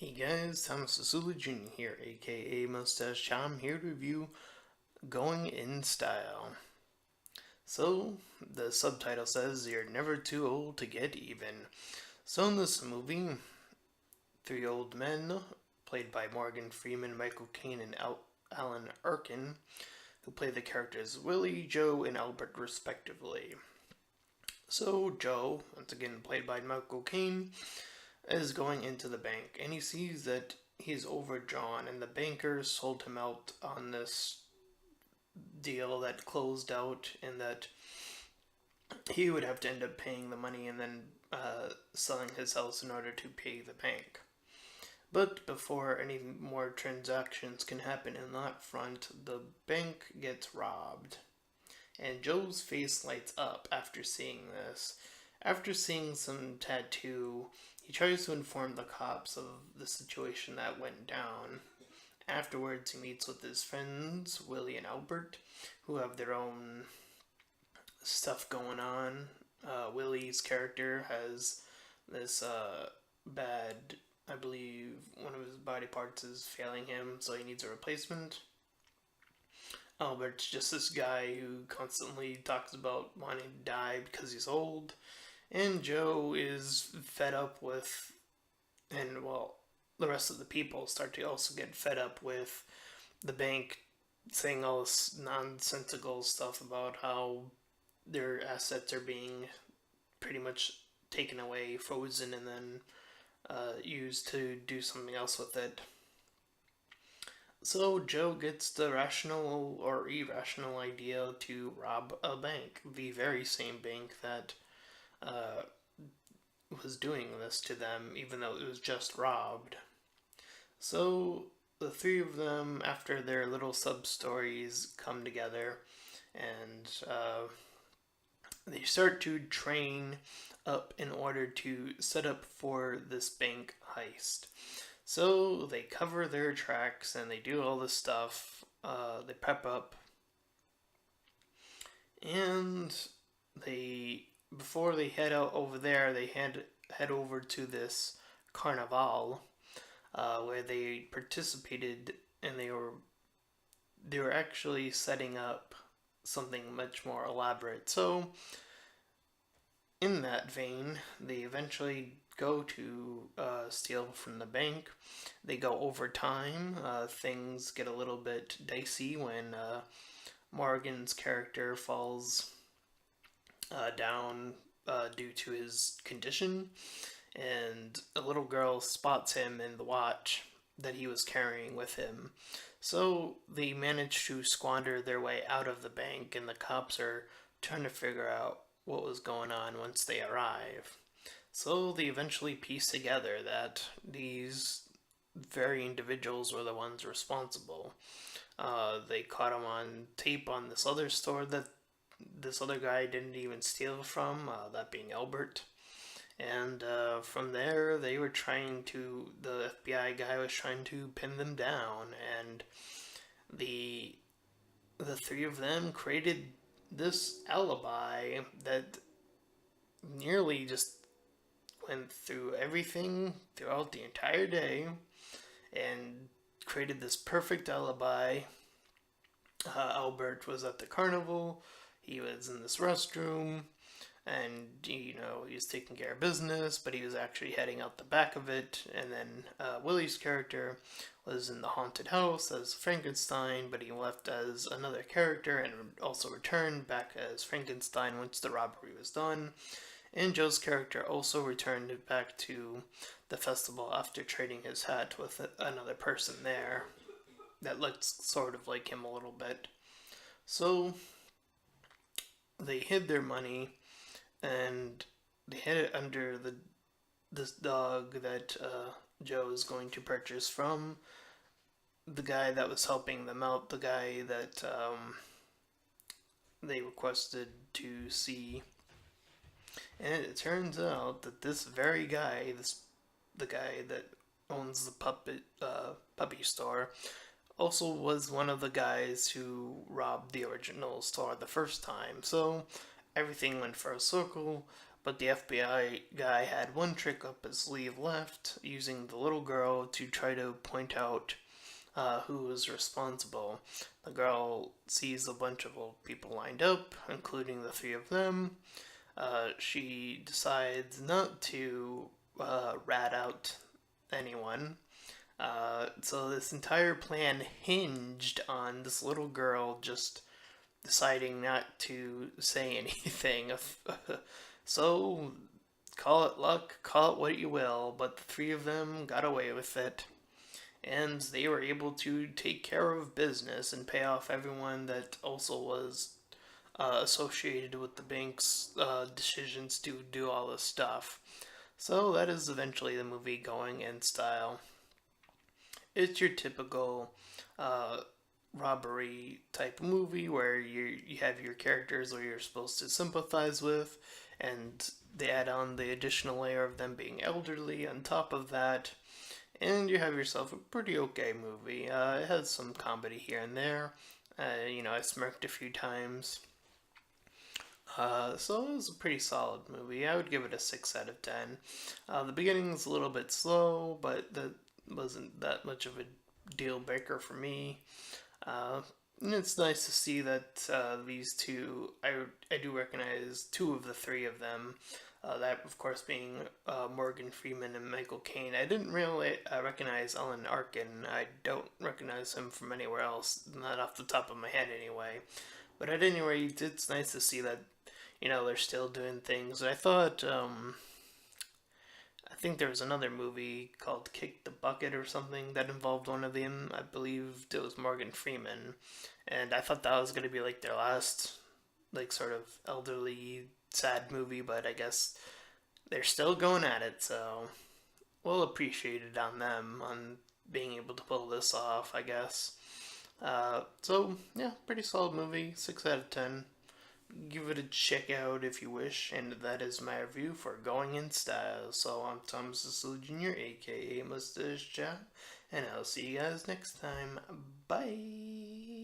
Hey guys, Thomas Asula Jr. here, aka Mustached Tom, here to review Going in Style. So, the subtitle says, You're never too old to get even. So, in this movie, three old men, played by Morgan Freeman, Michael Caine, and Alan Arkin, who play the characters Willie, Joe, and Albert, respectively. So, Joe, once again played by Michael Caine, is going into the bank and he sees that he's overdrawn and the banker sold him out on this deal that closed out and that he would have to end up paying the money and then selling his house in order to pay the bank. But before any more transactions can happen in that front, the bank gets robbed. And Joe's face lights up after seeing this. After seeing some tattoo, he tries to inform the cops of the situation that went down. Afterwards, he meets with his friends, Willie and Albert, who have their own stuff going on. Willie's character has this bad, I believe one of his body parts is failing him, so he needs a replacement. Albert's just this guy who constantly talks about wanting to die because he's old. And Joe is fed up with, and well, the rest of the people start to also get fed up with the bank saying all this nonsensical stuff about how their assets are being pretty much taken away, frozen, and then used to do something else with it. So Joe gets the rational or irrational idea to rob a bank, the very same bank that uh, was doing this to them, even though it was just robbed. So the three of them, after their little sub stories, come together and they start to train up in order to set up for this bank heist. So they cover their tracks and they do all this stuff. They prep up, and they before they head out over there, they head over to this carnival where they participated, and they were actually setting up something much more elaborate. So in that vein, they eventually go to steal from the bank. They go over time. Things get a little bit dicey when Morgan's character falls down due to his condition, and a little girl spots him in the watch that he was carrying with him. So they manage to squander their way out of the bank, and the cops are trying to figure out what was going on once they arrive. So they eventually piece together that these very individuals were the ones responsible. They caught him on tape on this other store that this other guy didn't even steal from, that being Albert. And from there, they were trying to. The FBI guy was trying to pin them down, and the the three of them created this alibi that nearly just went through everything throughout the entire day and created this perfect alibi. Albert was at the carnival, he was in this restroom, and he was taking care of business, but he was actually heading out the back of it. And then Willie's character was in the haunted house as Frankenstein, but he left as another character and also returned back as Frankenstein once the robbery was done. And Joe's character also returned back to the festival after trading his hat with another person there that looked sort of like him a little bit. So they hid their money and they hid it under this dog that Joe is going to purchase from the guy that was helping them out, the guy that they requested to see. And it turns out that this very guy, the guy that owns the puppy store, also was one of the guys who robbed the original store the first time. So everything went for a circle, but the FBI guy had one trick up his sleeve left, using the little girl to try to point out who was responsible. The girl sees a bunch of old people lined up, including the three of them. She decides not to rat out anyone. So this entire plan hinged on this little girl just deciding not to say anything. So call it luck, call it what you will, but the three of them got away with it. And they were able to take care of business and pay off everyone that also was associated with the bank's decisions to do all this stuff. So that is eventually the movie going in style. It's your typical uh, robbery type movie where you have your characters where you're supposed to sympathize with, and they add on the additional layer of them being elderly on top of that, and you have yourself a pretty okay movie. It has some comedy here and there. I smirked a few times. So it was a pretty solid movie. I would give it a 6 out of 10. The beginning's a little bit slow, but that wasn't that much of a deal breaker for me. Uh, and it's nice to see that these two, I do recognize two of the three of them. That, of course, being Morgan Freeman and Michael Caine. I didn't really recognize Alan Arkin. I don't recognize him from anywhere else, not off the top of my head anyway. But at any rate, it's nice to see that, they're still doing things. I thought, I think there was another movie called Kick the Bucket or something that involved one of them. I believe it was Morgan Freeman. And I thought that was going to be like their last, like, sort of elderly, sad movie, but I guess they're still going at it, so we'll appreciate it on them, on being able to pull this off, I guess. So, yeah, pretty solid movie, 6 out of 10. Give it a check out if you wish, and that is my review for Going in Style. So I'm Tom Cecil Jr., aka Mustached Tom, and I'll see you guys next time. Bye!